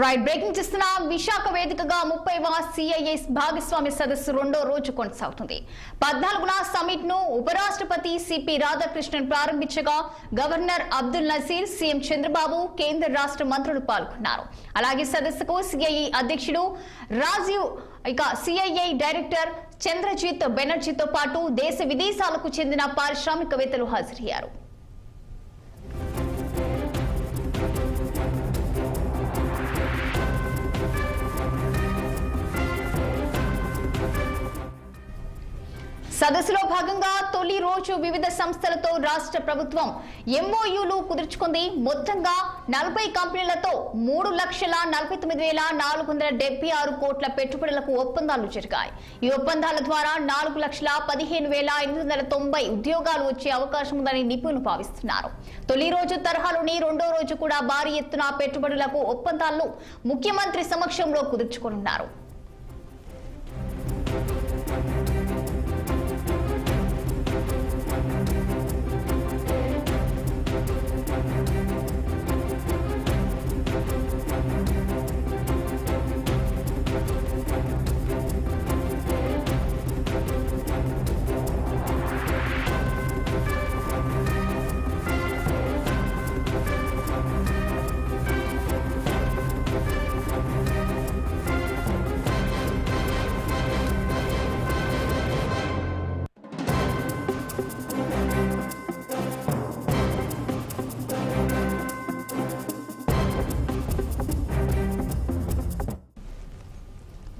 Right breaking చేస్తున్న విశాఖ వేదికగా 30వ CIA భాగస్వామ్య సదస్సు రెండో రోజు కొనసాగుతుంది. 14వ సమిట్ ను ఉపరాష్ట్రపతి సిపి రాధాకృష్ణన్ ప్రారంభించగా గవర్నర్ అబ్దుల్ నజీర్, సీఎం చంద్రబాబు, కేంద్ర రాష్ట్ర మంత్రులు పాల్గొన్నారు. అలాగే సదస్సుకు సిఐఏ అధ్యక్షుడు రాజీవ్, సిఐఏ డైరెక్టర్ చంద్రజిత్ బెనర్జీతో పాటు దేశ విదేశాలకు చెందిన పారిశ్రామికవేత్తలు హాజరయ్యారు. సదస్సులో భాగంగా తొలి రోజు వివిధ సంస్థలతో రాష్ట్ర ప్రభుత్వం ఎంఓయూలు కుదుర్చుకుంది. మొత్తంగా 40 కంపెనీలతో 3,49,476 కోట్ల పెట్టుబడులకు ఒప్పందాలు జరిగాయి. ఈ ఒప్పందాల ద్వారా 4,15,890 ఉద్యోగాలు వచ్చే అవకాశం ఉందని నిపుణులు భావిస్తున్నారు. తొలి రోజు తరహాలోని రెండో రోజు కూడా భారీ ఎత్తున పెట్టుబడులకు ఒప్పందాలను ముఖ్యమంత్రి సమక్షంలో కుదుర్చుకోనున్నారు.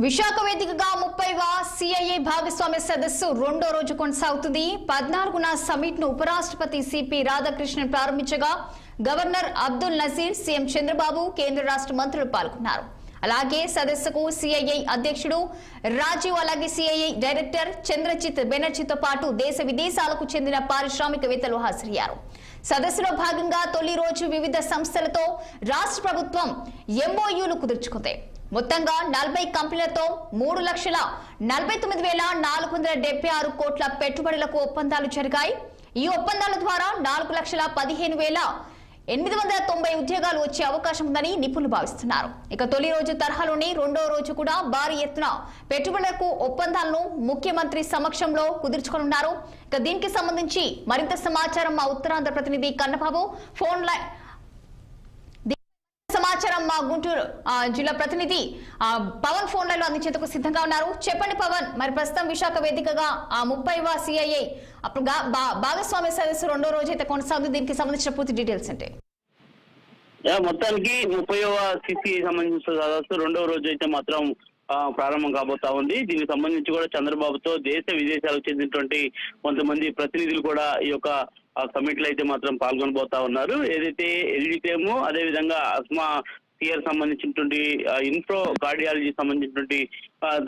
విశాఖ వేదికగా 30వ సిఐఏ భాగస్వామ్య సదస్సు రెండో రోజు కొనసాగుతుంది. 14న సమిట్ ను ఉపరాష్ట్రపతి సిపి రాధాకృష్ణన్ ప్రారంభించగా గవర్నర్ అబ్దుల్ నజీర్, సీఎం చంద్రబాబు, కేంద్ర రాష్ట్ర మంత్రులు పాల్గొన్నారు. అలాగే సదస్సుకు సిఐఏ అధ్యక్షుడు రాజీవ్, అలాగే సిఐఏ డైరెక్టర్ చంద్రజిత్ బెనర్జీతో పాటు దేశ విదేశాలకు చెందిన పారిశ్రామికవేత్తలు హాజరయ్యారు. సదస్సులో భాగంగా తొలి రోజు వివిధ సంస్థలతో రాష్ట్ర ప్రభుత్వం ఎంఓయూలు కుదుర్చుకుంది. మొత్తంగా 40 కంపెనీలతో 3,49,476 కోట్ల పెట్టుబడులకు ఒప్పందాలు జరిగాయి. ఈ ఒప్పందాల ద్వారా 4,15,890 ఉద్యోగాలు వచ్చే అవకాశం ఉందని నిపుణులు భావిస్తున్నారు. ఇక తొలి రోజు తరహాలోని రెండో రోజు కూడా భారీ ఎత్తున పెట్టుబడులకు ఒప్పందాలను ముఖ్యమంత్రి సమక్షంలో కుదుర్చుకోనున్నారు. ఇక దీనికి సంబంధించి మరింత సమాచారం మా ఉత్తరాంధ్ర ప్రతినిధి కన్నబాబు ఫోన్ లైన్ సమాచారం మా గుంటూరు జిల్లా ప్రతినిధి పవన్ ఫోన్ లైన్ లో అందించేందుకు సిద్ధంగా ఉన్నారు. చెప్పండి పవన్, మరి ప్రస్తుతం విశాఖ వేదికగా 30వ సిఐఏ భాగస్వామ్య సదస్సు రెండో రోజు అయితే కొనసాగుతుంది. దీనికి సంబంధించిన పూర్తి డీటెయిల్స్ అంటే మొత్తానికి 30వ సిసిఐ సంబంధించిన సదస్సు రెండవ రోజు అయితే మాత్రం ప్రారంభం కాబోతా ఉంది. దీనికి సంబంధించి కూడా చంద్రబాబుతో దేశ విదేశాలకు చెందినటువంటి కొంతమంది ప్రతినిధులు కూడా ఈ యొక్క సమిట్ లో అయితే మాత్రం పాల్గొనబోతా ఉన్నారు. ఏదైతే ఎల్జికేమో అదే విధంగా అస్మా సిఆర్ సంబంధించినటువంటి ఇన్ఫ్రో కార్డియాలజీ సంబంధించినటువంటి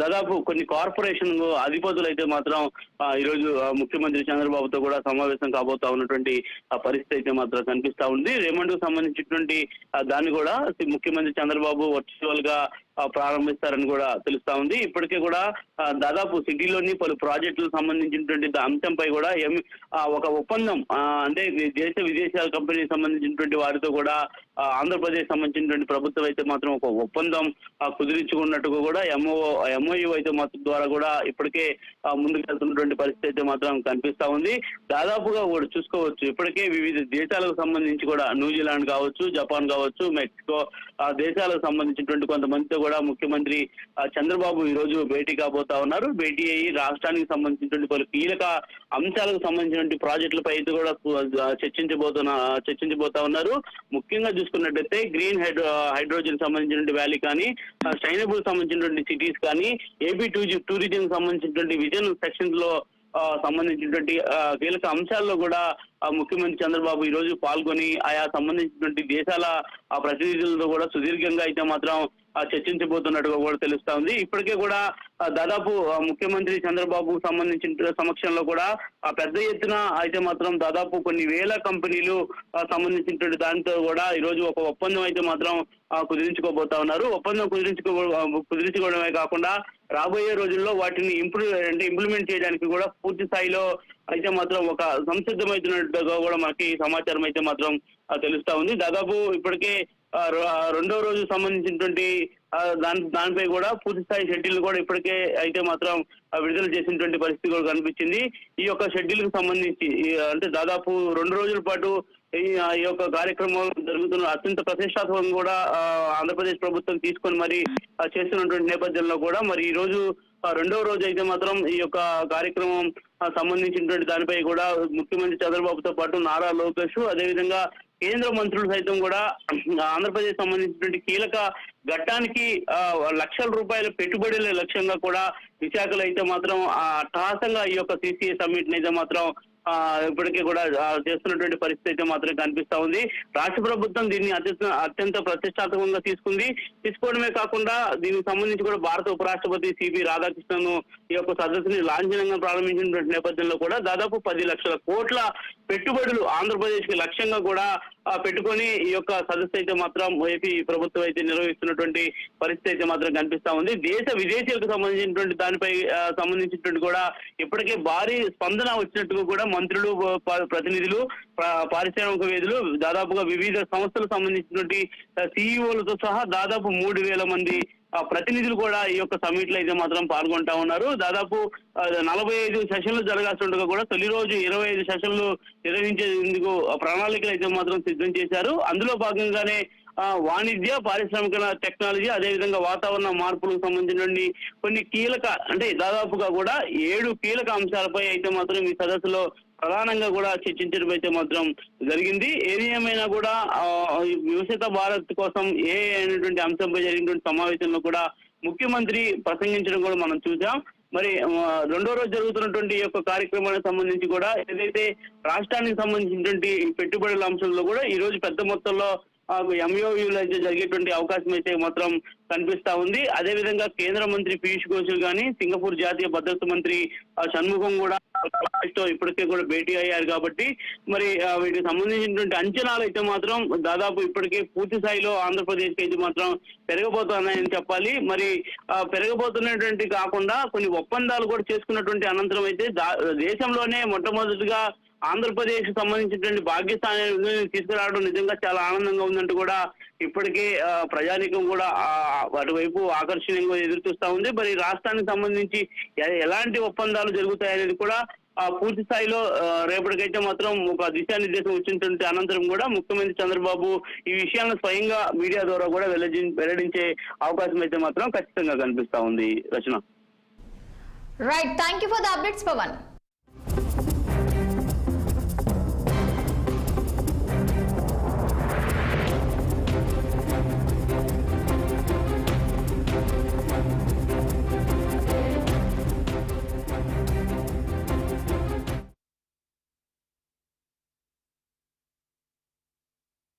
దాదాపు కొన్ని కార్పొరేషన్ అధిపతులు అయితే మాత్రం ఈరోజు ముఖ్యమంత్రి చంద్రబాబుతో కూడా సమావేశం కాబోతా ఉన్నటువంటి పరిస్థితి అయితే మాత్రం కనిపిస్తా ఉంది. రేమండ్ కు సంబంధించినటువంటి దాన్ని కూడా ముఖ్యమంత్రి చంద్రబాబు వర్చువల్ గా ప్రారంభిస్తారని కూడా తెలుస్తా ఉంది. ఇప్పటికే కూడా దాదాపు సిటీలోని పలు ప్రాజెక్టులకు సంబంధించినటువంటి అంశంపై కూడా ఒక ఒప్పందం అంటే దేశ విదేశాల కంపెనీకి సంబంధించినటువంటి వారితో కూడా ఆంధ్రప్రదేశ్ సంబంధించినటువంటి ప్రభుత్వం అయితే మాత్రం ఒక ఒప్పందం కుదిరించుకున్నట్టుగా కూడా ఎంఓయూ అయితే మాత్రం ద్వారా కూడా ఇప్పటికే ముందుకెళ్తున్నటువంటి పరిస్థితి అయితే మాత్రం కనిపిస్తా ఉంది. దాదాపుగా కూడా చూసుకోవచ్చు ఇప్పటికే వివిధ దేశాలకు సంబంధించి కూడా న్యూజిలాండ్ కావచ్చు, జపాన్ కావచ్చు, మెక్సికో దేశాలకు సంబంధించినటువంటి కొంతమందితో కూడా ముఖ్యమంత్రి చంద్రబాబు ఈ రోజు భేటీ కాబోతా ఉన్నారు. భేటీ అయ్యి రాష్ట్రానికి సంబంధించినటువంటి పలు కీలక అంశాలకు సంబంధించినటువంటి ప్రాజెక్టులపై అయితే కూడా చర్చించబోతా ఉన్నారు. ముఖ్యంగా చూసుకున్నట్టయితే గ్రీన్ హైడ్రోజన్ సంబంధించినటువంటి వ్యాలీ కానీ, సైనబుల్ సంబంధించినటువంటి సిటీస్ కానీ, ఏపీ టూరిజం సంబంధించినటువంటి విజన్ సెక్షన్స్ లో సంబంధించినటువంటి కీలక అంశాల్లో కూడా ముఖ్యమంత్రి చంద్రబాబు ఈ రోజు పాల్గొని ఆయా సంబంధించినటువంటి దేశాల ప్రతినిధులతో కూడా సుదీర్ఘంగా అయితే మాత్రం చర్చించబోతున్నట్టుగా కూడా తెలుస్తా ఉంది. ఇప్పటికే కూడా దాదాపు ముఖ్యమంత్రి చంద్రబాబు సంబంధించిన సమక్షంలో కూడా పెద్ద ఎత్తున అయితే మాత్రం దాదాపు కొన్ని వేల కంపెనీలు సంబంధించినటువంటి దానితో కూడా ఈ రోజు ఒక ఒప్పందం అయితే మాత్రం కుదిరించుకోబోతా ఉన్నారు. ఒప్పందం కుదిరించుకోవడమే కాకుండా రాబోయే రోజుల్లో వాటిని ఇంప్లిమెంట్ చేయడానికి కూడా పూర్తి స్థాయిలో అయితే మాత్రం ఒక సంసిద్ధమవుతున్నట్టుగా కూడా మనకి సమాచారం అయితే మాత్రం తెలుస్తా ఉంది. దాదాపు ఇప్పటికే రెండో రోజు సంబంధించినటువంటి దానిపై కూడా పూర్తి స్థాయి షెడ్యూల్ కూడా ఇప్పటికే అయితే మాత్రం విడుదల చేసినటువంటి పరిస్థితి కూడా కనిపించింది. ఈ యొక్క షెడ్యూల్ కు సంబంధించి అంటే దాదాపు 2 రోజుల పాటు ఈ యొక్క కార్యక్రమం జరుగుతున్న అత్యంత ప్రతిష్టాత్మకంగా కూడా ఆంధ్రప్రదేశ్ ప్రభుత్వం తీసుకొని మరి చేస్తున్నటువంటి నేపథ్యంలో కూడా మరి ఈ రోజు రెండవ రోజు అయితే మాత్రం ఈ యొక్క కార్యక్రమం సంబంధించినటువంటి దానిపై కూడా ముఖ్యమంత్రి చంద్రబాబుతో పాటు నారా లోకేష్ అదేవిధంగా కేంద్ర మంత్రులు సైతం కూడా ఆంధ్రప్రదేశ్ సంబంధించినటువంటి కీలక ఘట్టానికి లక్షల రూపాయల పెట్టుబడుల లక్ష్యంగా కూడా విశాఖలో అయితే మాత్రం అట్టహాసంగా ఈ యొక్క సిసిఏ సమ్మిట్ అయితే మాత్రం ఇప్పటికీ కూడా చేస్తున్నటువంటి పరిస్థితి అయితే మాత్రం కనిపిస్తా ఉంది. రాష్ట్ర ప్రభుత్వం దీన్ని అత్యంత ప్రతిష్టాత్మకంగా తీసుకోవడమే కాకుండా దీనికి సంబంధించి కూడా భారత ఉపరాష్ట్రపతి సిపి రాధాకృష్ణన్ ఈ యొక్క సదస్సుని లాంఛనంగా ప్రారంభించినటువంటి నేపథ్యంలో కూడా దాదాపు 10 లక్షల కోట్ల పెట్టుబడులు ఆంధ్రప్రదేశ్ కి లక్ష్యంగా కూడా పెట్టుకొని ఈ యొక్క సదస్సు అయితే మాత్రం ఏపీ ప్రభుత్వం అయితే నిర్వహిస్తున్నటువంటి పరిస్థితి అయితే మాత్రం కనిపిస్తా ఉంది. దేశ విదేశీయులకు సంబంధించినటువంటి దానిపై సంబంధించినటువంటి కూడా ఇప్పటికే భారీ స్పందన వచ్చినట్టుగా కూడా మంత్రులు ప్రతినిధులు పారిశ్రామికవేత్తలు దాదాపుగా వివిధ సంస్థలకు సంబంధించినటువంటి సిఇఓలతో సహా దాదాపు 3,000 మంది ప్రతినిధులు కూడా ఈ యొక్క సమ్మిట్ లో అయితే మాత్రం పాల్గొంటా ఉన్నారు. దాదాపు 45 సెషన్లు జరగాల్సిండగా కూడా తొలి రోజు 25 సెషన్లు నిర్వహించేందుకు ప్రణాళికలు అయితే మాత్రం సిద్ధం చేశారు. అందులో భాగంగానే వాణిజ్య పారిశ్రామిక టెక్నాలజీ అదేవిధంగా వాతావరణ మార్పులకు సంబంధించినటువంటి కొన్ని కీలక అంటే దాదాపుగా కూడా 7 కీలక అంశాలపై అయితే మాత్రం ఈ సదస్సులో ప్రధానంగా కూడా చర్చించడం అయితే మాత్రం జరిగింది. ఏది ఏమైనా కూడా వికసిత భారత్ కోసం అనేటువంటి అంశంపై జరిగినటువంటి సమావేశంలో కూడా ముఖ్యమంత్రి ప్రసంగించడం కూడా మనం చూసాం. మరి రెండో రోజు జరుగుతున్నటువంటి ఈ యొక్క కార్యక్రమానికి సంబంధించి కూడా ఏదైతే రాష్ట్రానికి సంబంధించినటువంటి పెట్టుబడుల అంశంలో కూడా ఈ రోజు పెద్ద మొత్తంలో ఎంఓయూలు అయితే జరిగేటువంటి అవకాశం అయితే మాత్రం కనిపిస్తా ఉంది. అదేవిధంగా కేంద్ర మంత్రి పీయూష్ గోయల్ కానీ సింగపూర్ జాతీయ భద్రతా మంత్రి షణ్ముఖం కూడా ఇప్పటికే కూడా భేటీ అయ్యారు కాబట్టి మరి వీటికి సంబంధించినటువంటి అంచనాలు అయితే మాత్రం దాదాపు ఇప్పటికే పూర్తి స్థాయిలో ఆంధ్రప్రదేశ్ కి అయితే మాత్రం పెరగబోతున్నాయని చెప్పాలి. మరి పెరగబోతున్నటువంటి కాకుండా కొన్ని ఒప్పందాలు కూడా చేసుకున్నటువంటి అనంతరం అయితే దేశంలోనే మొట్టమొదటిగా ఆంధ్రప్రదేశ్ సంబంధించినటువంటి భాగ్యస్థానాన్ని తీసుకురావడం నిజంగా చాలా ఆనందంగా ఉందంటూ కూడా ఇప్పటికే ప్రజానీకం కూడా అటువైపు ఆకర్షణీయంగా ఎదురు చూస్తా ఉంది. మరి రాష్ట్రానికి సంబంధించి ఎలాంటి ఒప్పందాలు జరుగుతాయనేది కూడా పూర్తి స్థాయిలో రేపటికైతే మాత్రం ఒక దిశానిర్దేశం వచ్చినటువంటి అనంతరం కూడా ముఖ్యమంత్రి చంద్రబాబు ఈ విషయాలను స్వయంగా మీడియా ద్వారా కూడా వెల్లడించే అవకాశం అయితే మాత్రం ఖచ్చితంగా కనిపిస్తా ఉంది. Rachana. Right, thank you for the updates Pawan.